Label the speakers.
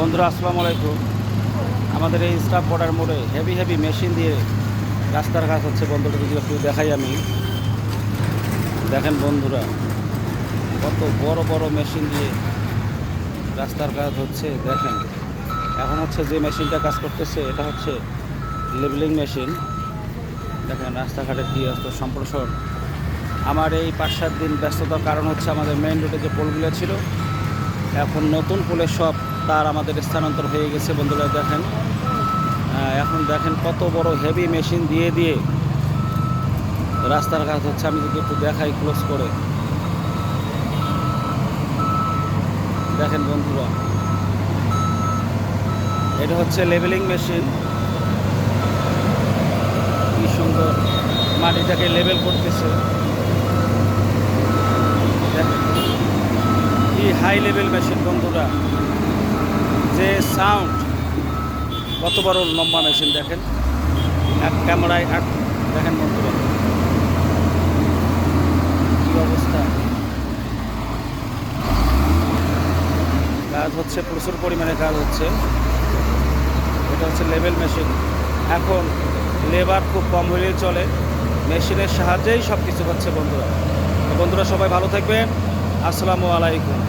Speaker 1: বন্ধুরা আসসালামু আলাইকুম। আমাদের এই স্টাফ বর্ডার মোড়ে হেভি মেশিন দিয়ে রাস্তার কাজ হচ্ছে বন্ধুরা, যদি একটু দেখাই আমি। দেখেন বন্ধুরা, কত বড় বড় মেশিন দিয়ে রাস্তার কাজ হচ্ছে। দেখেন এখন হচ্ছে যে মেশিনটা কাজ করতেছে এটা হচ্ছে লেবেলিং মেশিন। দেখেন রাস্তাঘাটের কী অবস্থা, সম্প্রসারণ। আমার এই 5-7 দিন ব্যস্ততার কারণ হচ্ছে আমাদের মেইন রোডে যে পোলগুলো ছিল, এখন নতুন পোলের সব তার আমাদের স্থানান্তর হয়ে গেছে বন্ধুরা। দেখেন এখন দেখেন কত বড় হেভি মেশিন দিয়ে দিয়ে রাস্তার কাজ হচ্ছে। আমি যদি একটু দেখাই ক্লোজ করে, দেখেন বন্ধুরা, এটা হচ্ছে লেবেলিং মেশিন। কি সুন্দর মাটিটাকে লেবেল করতেছে। দেখেন কি হাই লেভেল মেশিন বন্ধুরা, যে সাউন্ড, কত বড় লম্বা মেশিন। দেখেন এক ক্যামেরায় এক, দেখেন বন্ধুরা কি অবস্থা। কাজ হচ্ছে, প্রচুর পরিমাণে কাজ হচ্ছে। এটা হচ্ছে লেভেল মেশিন। এখন লেবার খুব কম হলেই চলে, মেশিনের সাহায্যেই সব কিছু হচ্ছে বন্ধুরা। তো বন্ধুরা সবাই ভালো থাকবেন। আসসালামু আলাইকুম।